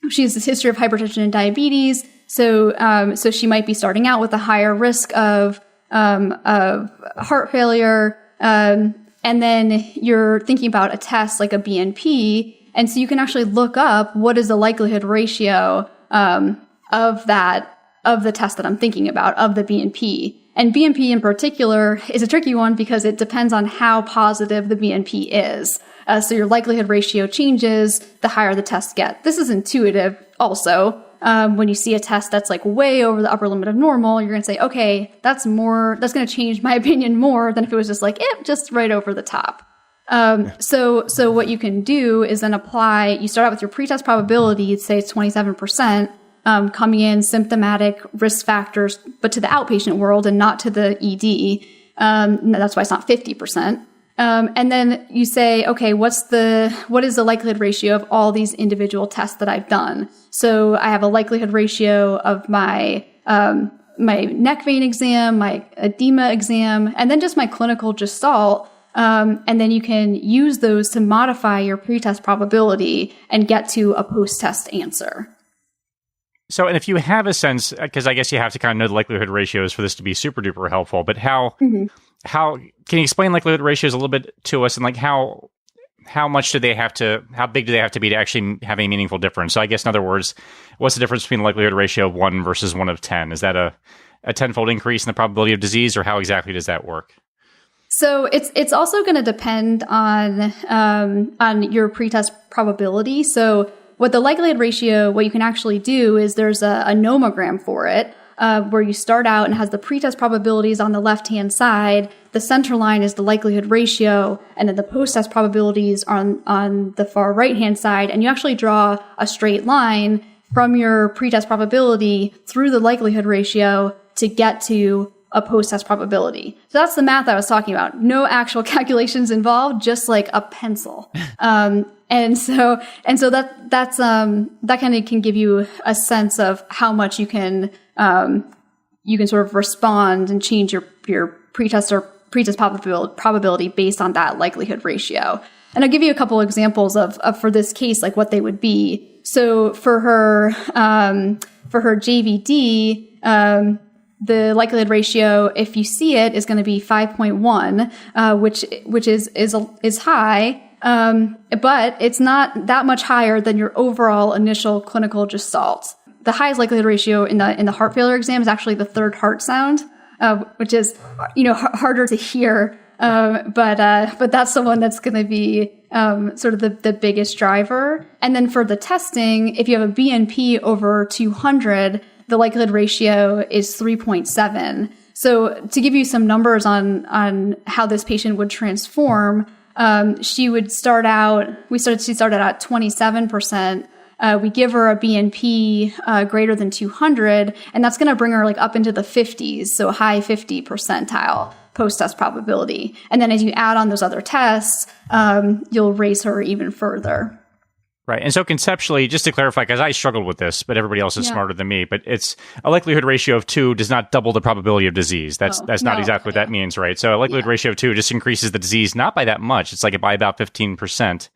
S5: She has this history of hypertension and diabetes, so she might be starting out with a higher risk of heart failure, and then you're thinking about a test like a BNP, and so you can actually look up what is the likelihood ratio of the test that I'm thinking about, of the BNP. And BNP in particular is a tricky one because it depends on how positive the BNP is. So your likelihood ratio changes the higher the tests get. This is intuitive also. When you see a test that's like way over the upper limit of normal, you're going to say, okay, that's going to change my opinion more than if it was just like, just right over the top. So what you can do is then you start out with your pretest probability, you'd say it's 27%, coming in symptomatic risk factors, but to the outpatient world and not to the ED. That's why it's not 50%. And then you say, okay, what is the likelihood ratio of all these individual tests that I've done? So I have a likelihood ratio of my neck vein exam, my edema exam, and then just my clinical gestalt. And then you can use those to modify your pretest probability and get to a post-test answer.
S4: So, and if you have a sense, because I guess you have to kind of know the likelihood ratios for this to be super duper helpful, but how can you explain likelihood ratios a little bit to us, and like how big do they have to be to actually have a meaningful difference? So I guess in other words, what's the difference between the likelihood ratio of 1 versus 1 of 10? Is that a 10-fold increase in the probability of disease, or how exactly does that work?
S5: So it's also going to depend on your pretest probability. So what the likelihood ratio, what you can actually do is there's a nomogram for it, where you start out and has the pretest probabilities on the left-hand side. The center line is the likelihood ratio, and then the post-test probabilities are on the far right-hand side. And you actually draw a straight line from your pretest probability through the likelihood ratio to get to a post-test probability. So that's the math I was talking about. No actual calculations involved, just like a pencil. And so that kind of can give you a sense of how much you can sort of respond and change your pretest probability based on that likelihood ratio. And I'll give you a couple examples of for this case, like what they would be. So for her JVD, the likelihood ratio, if you see it, is going to be 5.1, which is high, but it's not that much higher than your overall initial clinical gestalt. The highest likelihood ratio in the heart failure exam is actually the third heart sound, which is harder to hear, but that's the one that's going to be sort of the biggest driver. And then for the testing, if you have a BNP over 200, the likelihood ratio is 3.7. So to give you some numbers on how this patient would transform, she started out at 27%. We give her a BNP greater than 200, and that's going to bring her like up into the 50s, so high 50 percentile post-test probability. And then as you add on those other tests, you'll raise her even further.
S4: Right. And so conceptually, just to clarify, because I struggled with this, but everybody else is smarter than me, but it's a likelihood ratio of 2 does not double the probability of disease. That's not exactly what that means, right? So a likelihood ratio of 2 just increases the disease, not by that much. It's like by about 15%.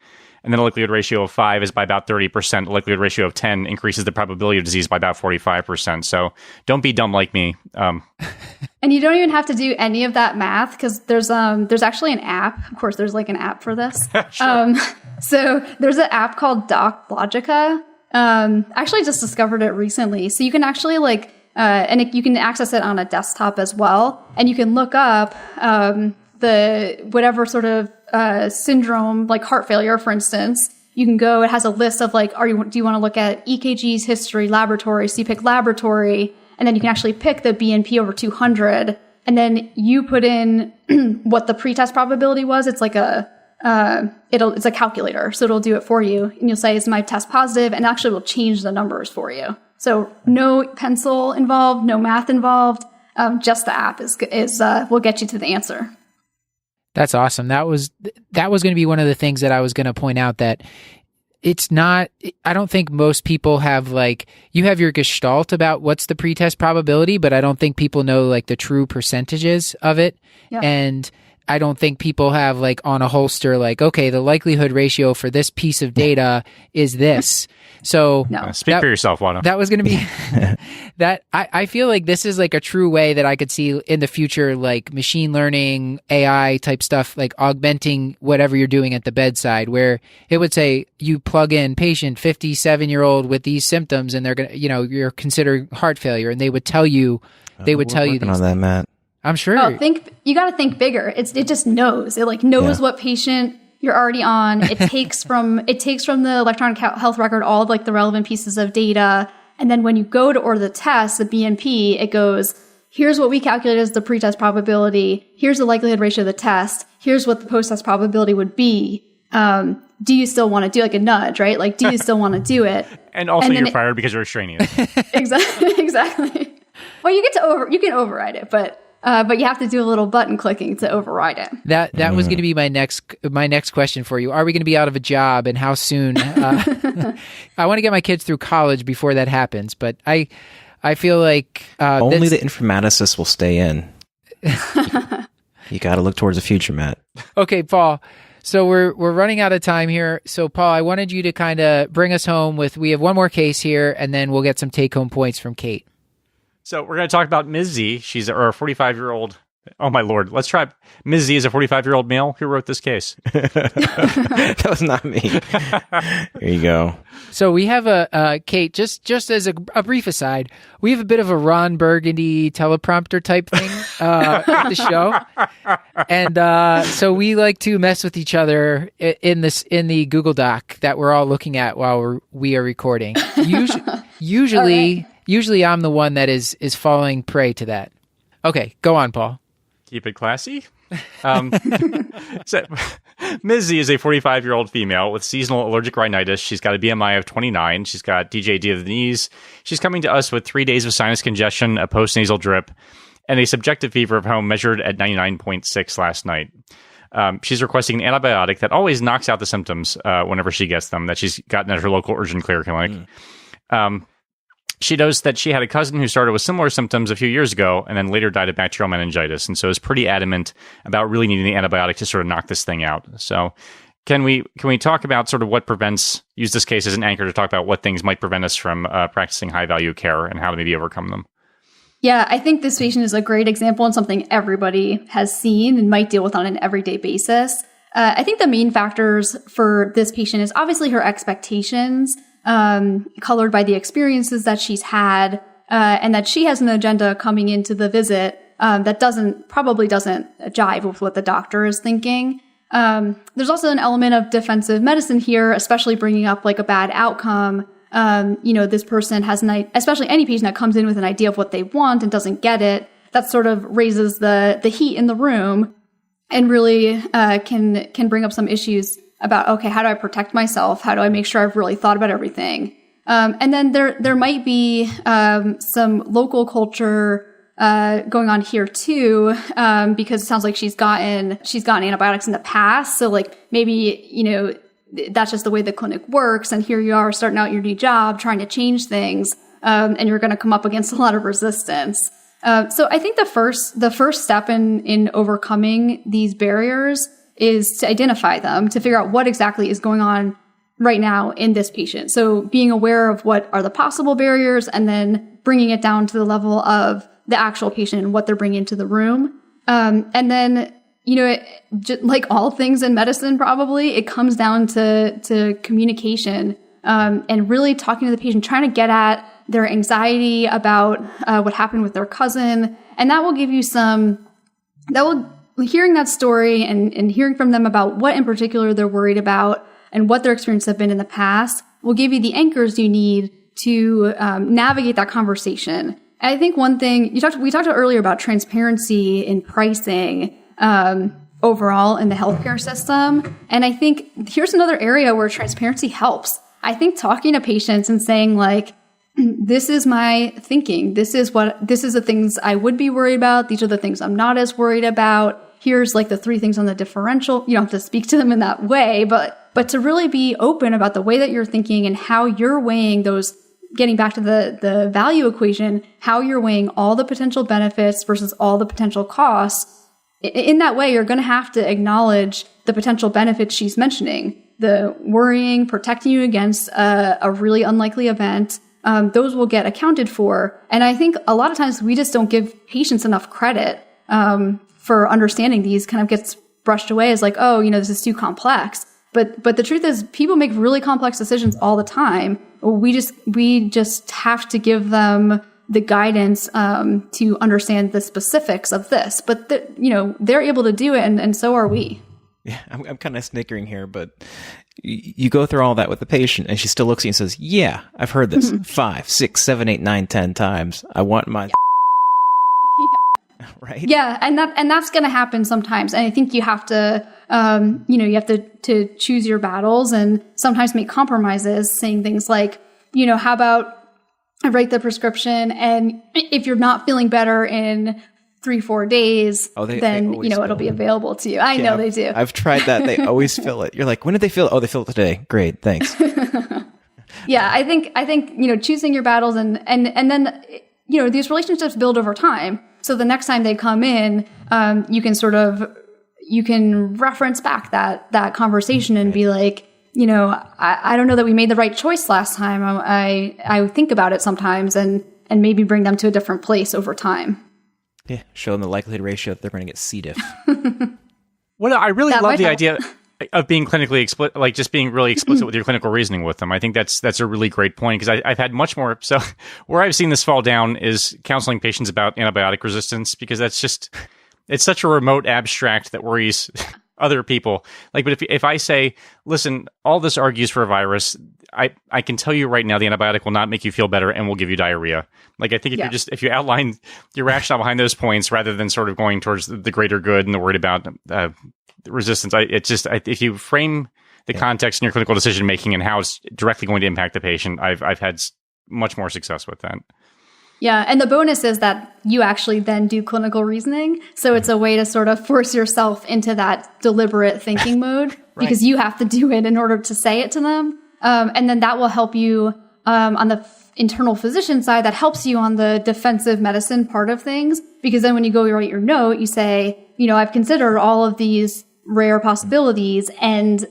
S4: And then a likelihood ratio of 5 is by about 30%. A likelihood ratio of 10 increases the probability of disease by about 45%. So don't be dumb like me.
S5: And you don't even have to do any of that math, because there's actually an app. Of course, there's like an app for this.
S4: Sure.
S5: So there's an app called Logica. Actually just discovered it recently. So you can actually you can access it on a desktop as well. And you can look up the whatever sort of syndrome, like heart failure, for instance. You can go, it has a list of like, do you want to look at EKGs, history, laboratory? So you pick laboratory, and then you can actually pick the BNP over 200, and then you put in what the pretest probability was. It's like it's a calculator, so it'll do it for you. And you'll say, is my test positive? And actually will change the numbers for you. So no pencil involved, no math involved. Just the app will get you to the answer.
S2: That's awesome. That was going to be one of the things that I was going to point out, that it's not, I don't think most people have you have your gestalt about what's the pretest probability, but I don't think people know the true percentages of it. Yeah. And I don't think people have on a holster, okay, the likelihood ratio for this piece of data is this. So
S4: speak for yourself, Wada.
S2: That was going to be that. I feel like this is a true way that I could see in the future, machine learning, AI type stuff, augmenting whatever you're doing at the bedside, where it would say you plug in patient 57-year-old with these symptoms, and they're going to, you're considered heart failure, and they would tell you,
S3: working on that, Matt.
S2: I'm sure.
S5: Oh, you got to think bigger. It just knows. It like knows what patient you're already on. It takes from the electronic health record all of like the relevant pieces of data. And then when you go to order the test, the BNP, it goes, here's what we calculated as the pretest probability. Here's the likelihood ratio of the test. Here's what the post-test probability would be. Do you still want to do like a nudge, right? Like, do you still want to do it?
S4: And also you're fired because you're extraneous.
S5: Exactly. Well, you can override it, but you have to do a little button clicking to override it.
S2: That was going to be my next question for you. Are we going to be out of a job, and how soon? I want to get my kids through college before that happens, but I feel like
S3: only the informaticists will stay in. You got to look towards the future, Matt.
S2: Okay, Paul. So we're running out of time here. So Paul, I wanted you to kind of bring us home with, we have one more case here, and then we'll get some take-home points from Kate.
S4: So we're going to talk about Ms. Z. She's a 45-year-old. Oh, my Lord. Let's try. Ms. Z is a 45-year-old male who wrote this case.
S3: That was not me. There you go.
S2: So we have Kate, just as a brief aside, we have a bit of a Ron Burgundy teleprompter type thing at the show. And so we like to mess with each other in the Google Doc that we're all looking at while we are recording. Usually I'm the one that is falling prey to that. Okay, go on, Paul.
S4: Keep it classy. So, Ms. Z is a 45-year-old female with seasonal allergic rhinitis. She's got a BMI of 29. She's got DJD of the knees. She's coming to us with 3 days of sinus congestion, a post-nasal drip, and a subjective fever of home measured at 99.6 last night. She's requesting an antibiotic that always knocks out the symptoms whenever she gets them, that she's gotten at her local urgent care clinic. She knows that she had a cousin who started with similar symptoms a few years ago and then later died of bacterial meningitis, and so is pretty adamant about really needing the antibiotic to sort of knock this thing out. So can we talk about sort of what use this case as an anchor to talk about what things might prevent us from practicing high-value care and how to maybe overcome them?
S5: Yeah, I think this patient is a great example and something everybody has seen and might deal with on an everyday basis. I think the main factors for this patient is obviously her expectations, colored by the experiences that she's had, and that she has an agenda coming into the visit that probably doesn't jive with what the doctor is thinking. There's also an element of defensive medicine here, especially bringing up like a bad outcome. This person has especially any patient that comes in with an idea of what they want and doesn't get it, that sort of raises the heat in the room and really can bring up some issues about, okay, how do I protect myself? How do I make sure I've really thought about everything? And then there might be some local culture going on here too, because it sounds like she's gotten antibiotics in the past. So like maybe, that's just the way the clinic works. And here you are starting out your new job, trying to change things, and you're going to come up against a lot of resistance. So I think the first step in overcoming these barriers is to identify them, to figure out what exactly is going on right now in this patient. So being aware of what are the possible barriers and then bringing it down to the level of the actual patient and what they're bringing into the room. And then, like all things in medicine, probably it comes down to communication, and really talking to the patient, trying to get at their anxiety about what happened with their cousin. And that will give you hearing that story and hearing from them about what in particular they're worried about and what their experiences have been in the past will give you the anchors you need to navigate that conversation. And I think one thing we talked about earlier about transparency in pricing overall in the healthcare system. And I think here's another area where transparency helps. I think talking to patients and saying like, this is my thinking. This is the things I would be worried about. These are the things I'm not as worried about. Here's like the 3 things on the differential. You don't have to speak to them in that way, but to really be open about the way that you're thinking and how you're weighing those, getting back to the value equation, how you're weighing all the potential benefits versus all the potential costs. In that way, you're going to have to acknowledge the potential benefits she's mentioning, the worrying, protecting you against a really unlikely event. Those will get accounted for. And I think a lot of times we just don't give patients enough credit for understanding these. Kind of gets brushed away as like, oh, this is too complex. But the truth is people make really complex decisions all the time. We just have to give them the guidance to understand the specifics of this. But they're able to do it, and so are we.
S3: Yeah, I'm kind of snickering here, but you go through all that with the patient, and she still looks at you and says, "Yeah, I've heard this 5, 6, 7, 8, 9, 10 times. I want my." Right?
S5: Yeah, and that's going to happen sometimes. And I think you have to, you have to choose your battles and sometimes make compromises, saying things like, how about I write the prescription, and if you're not feeling better in 3-4 days, then it'll be available to you. I know they do.
S3: I've tried that. They always fill it. You're like, when did they fill it? Oh, they filled it today. Great, thanks.
S5: Yeah, I think choosing your battles and then these relationships build over time. So the next time they come in, you can reference back that conversation and be like, I don't know that we made the right choice last time. I think about it sometimes and maybe bring them to a different place over time.
S3: Yeah, show them the likelihood ratio that they're going to get C. diff.
S4: Well, I really love the idea of being clinically explicit, like just being really explicit with your clinical reasoning with them. I think that's a really great point, because I've had much more. So where I've seen this fall down is counseling patients about antibiotic resistance, because it's such a remote abstract that worries other people. Like, but if I say, listen, all this argues for a virus, I can tell you right now, the antibiotic will not make you feel better and will give you diarrhea. Like, I think if you outline your rationale behind those points rather than sort of going towards the greater good and the worried about resistance, if you frame the context in your clinical decision making and how it's directly going to impact the patient, I've had much more success with that.
S5: Yeah, and the bonus is that you actually then do clinical reasoning, so it's a way to sort of force yourself into that deliberate thinking mode, because you have to do it in order to say it to them, and then that will help you on the internal physician side. That helps you on the defensive medicine part of things, because then when you go write your note, you say, I've considered all of these rare possibilities and,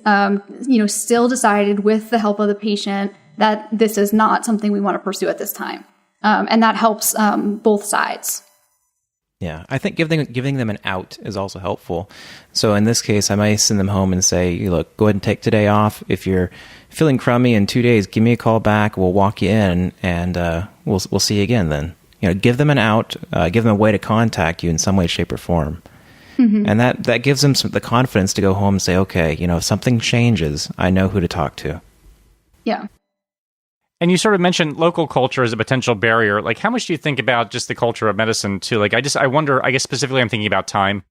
S5: still decided with the help of the patient that this is not something we want to pursue at this time. And that helps both sides.
S3: Yeah, I think giving them an out is also helpful. So in this case, I might send them home and say, look, go ahead and take today off. If you're feeling crummy in 2 days, give me a call back. We'll walk you in, and we'll see you again then. Give them an out, give them a way to contact you in some way, shape, or form. Mm-hmm. And that gives them the confidence to go home and say, okay, if something changes, I know who to talk to.
S5: Yeah.
S4: And you sort of mentioned local culture as a potential barrier. Like, how much do you think about just the culture of medicine too? Like, I wonder, I guess specifically I'm thinking about time.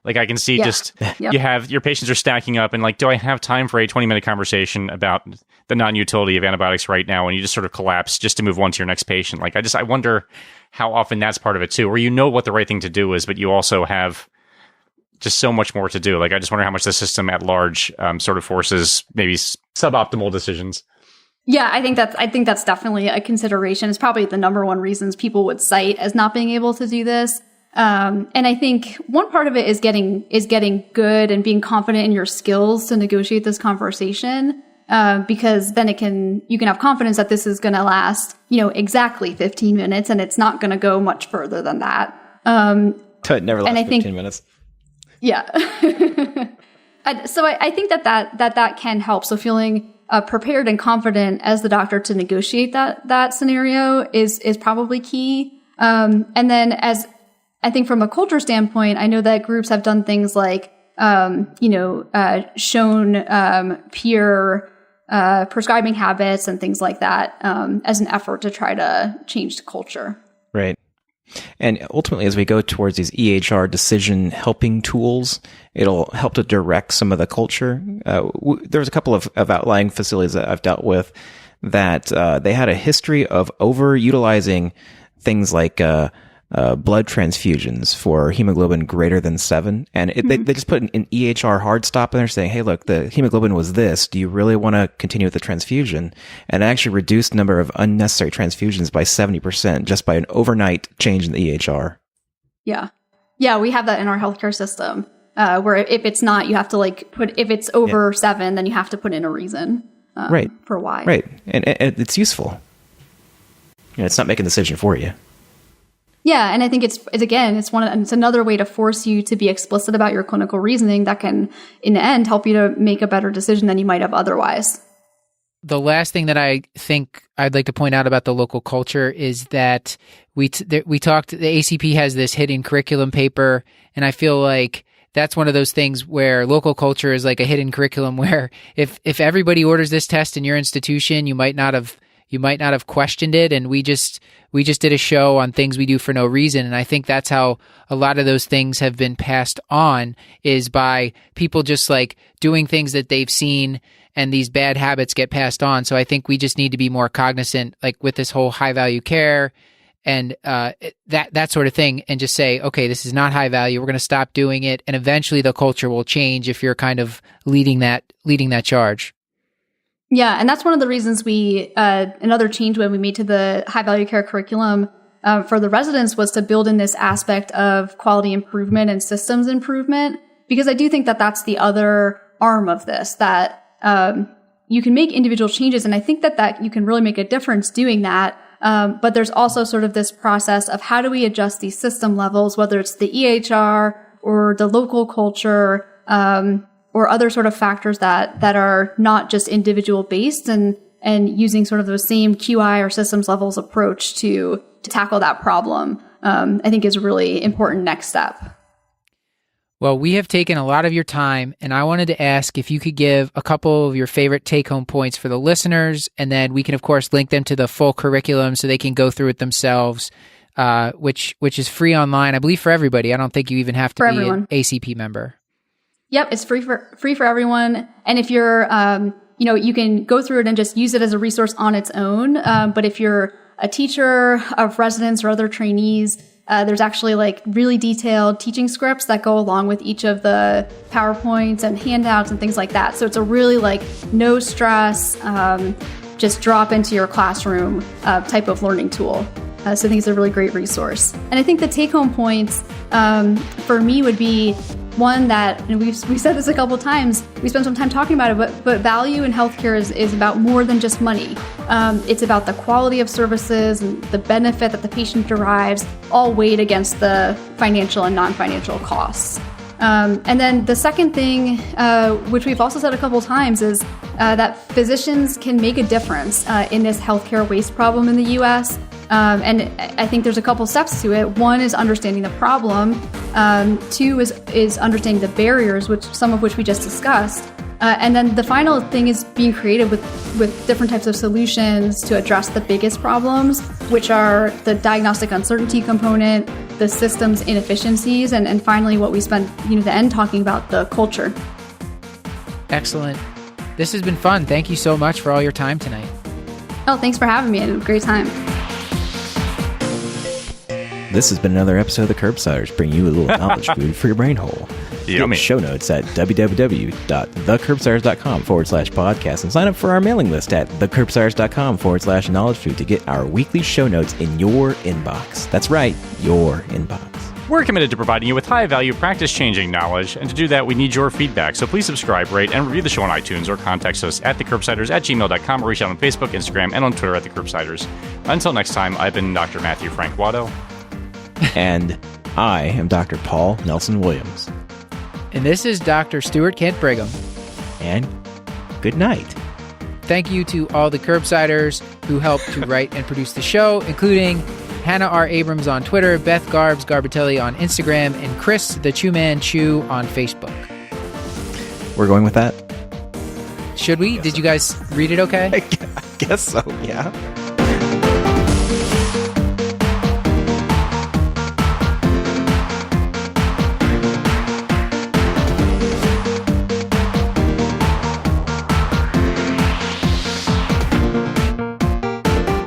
S4: Like, I can see you have, your patients are stacking up, and like, do I have time for a 20-minute conversation about the non-utility of antibiotics right now? And you just sort of collapse just to move on to your next patient. Like, I wonder how often that's part of it too, where what the right thing to do is, but you also have just so much more to do. Like, I just wonder how much the system at large sort of forces maybe suboptimal decisions.
S5: Yeah, I think that's definitely a consideration. It's probably the number one reasons people would cite as not being able to do this. And I think one part of it is getting good and being confident in your skills to negotiate this conversation. Because then you can have confidence that this is going to last, exactly 15 minutes, and it's not going to go much further than that.
S3: It never lasts 15 minutes.
S5: Yeah. So I think that can help. So feeling prepared and confident as the doctor to negotiate that scenario is probably key. And then, as I think from a culture standpoint, I know that groups have done things like, shown peer prescribing habits and things like that as an effort to try to change the culture.
S3: Right. And ultimately, as we go towards these EHR decision helping tools, it'll help to direct some of the culture. There was a couple of outlying facilities that I've dealt with that they had a history of overutilizing things like blood transfusions for hemoglobin greater than 7. And they just put an EHR hard stop in there saying, hey, look, the hemoglobin was this. Do you really want to continue with the transfusion? And it actually reduced the number of unnecessary transfusions by 70% just by an overnight change in the EHR.
S5: Yeah. Yeah, we have that in our healthcare system where if it's not, you have to if it's over 7, then you have to put in a reason for why.
S3: Right. And it's useful. It's not making a decision for you.
S5: Yeah, and I think it's another way to force you to be explicit about your clinical reasoning that can, in the end, help you to make a better decision than you might have otherwise.
S2: The last thing that I think I'd like to point out about the local culture is that we talked, the ACP has this hidden curriculum paper, and I feel like that's one of those things where local culture is like a hidden curriculum where if everybody orders this test in your institution, you might not have questioned it. And we just did a show on things we do for no reason. And I think that's how a lot of those things have been passed on, is by people just like doing things that they've seen, and these bad habits get passed on. So I think we just need to be more cognizant, like with this whole high value care and that sort of thing, and just say, okay, this is not high value. We're going to stop doing it. And eventually the culture will change if you're kind of leading that charge.
S5: Yeah, and that's one of the reasons we, another change when we made to the high value care curriculum for the residents was to build in this aspect of quality improvement and systems improvement, because I do think that that's the other arm of this, that you can make individual changes, and I think that you can really make a difference doing that. But there's also sort of this process of how do we adjust these system levels, whether it's the EHR or the local culture, or other sort of factors that are not just individual based, and using sort of the same QI or systems levels approach to tackle that problem, I think is a really important next step.
S2: Well, we have taken a lot of your time, and I wanted to ask if you could give a couple of your favorite take-home points for the listeners, and then we can, of course, link them to the full curriculum so they can go through it themselves, which is free online, I believe, for everybody. I don't think you even have to be an ACP member.
S5: Yep, it's free for everyone. And if you're, you can go through it and just use it as a resource on its own. But if you're a teacher of residents or other trainees, there's actually like really detailed teaching scripts that go along with each of the PowerPoints and handouts and things like that. So it's a really like no stress, just drop into your classroom type of learning tool. So I think it's a really great resource. And I think the take-home points for me would be one that, and we've said this a couple of times, we spent some time talking about it, but value in healthcare is about more than just money. It's about the quality of services and the benefit that the patient derives, all weighed against the financial and non-financial costs. And then the second thing, which we've also said a couple of times, is that physicians can make a difference in this healthcare waste problem in the U.S. And I think there's a couple steps to it. One is understanding the problem. Two is understanding the barriers, some of which we just discussed. And then the final thing is being creative with different types of solutions to address the biggest problems, which are the diagnostic uncertainty component, the systems inefficiencies, and finally what we spent the end talking about, the culture.
S2: Excellent. This has been fun. Thank you so much for all your time tonight.
S5: Oh, thanks for having me. I had a great time.
S3: This has been another episode of The Curbsiders, bringing you a little knowledge food for your brain hole.
S4: Yummy.
S3: Get show notes at www.thecurbsiders.com/podcast and sign up for our mailing list at thecurbsiders.com/knowledge food to get our weekly show notes in your inbox. That's right, your inbox.
S4: We're committed to providing you with high-value, practice-changing knowledge, and to do that, we need your feedback. So please subscribe, rate, and review the show on iTunes, or contact us at thecurbsiders@gmail.com, or reach out on Facebook, Instagram, and on Twitter at thecurbsiders. Until next time, I've been Dr. Matthew Frank Watto.
S3: And I am Dr. Paul Nelson Williams.
S2: And this is Dr. Stuart Kent Brigham.
S3: And good night.
S2: Thank you to all the Curbsiders who helped to write and produce the show, including Hannah R. Abrams on Twitter, Beth Garbatelli on Instagram, and Chris the Chew Man Chew on Facebook.
S3: We're going with that?
S2: Should we? Did you guys read it okay?
S3: I guess so, yeah.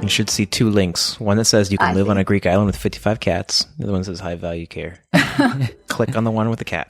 S3: You should see two links. One that says you can live on a Greek island with 55 cats. The other one says high value care. Click on the one with the cat.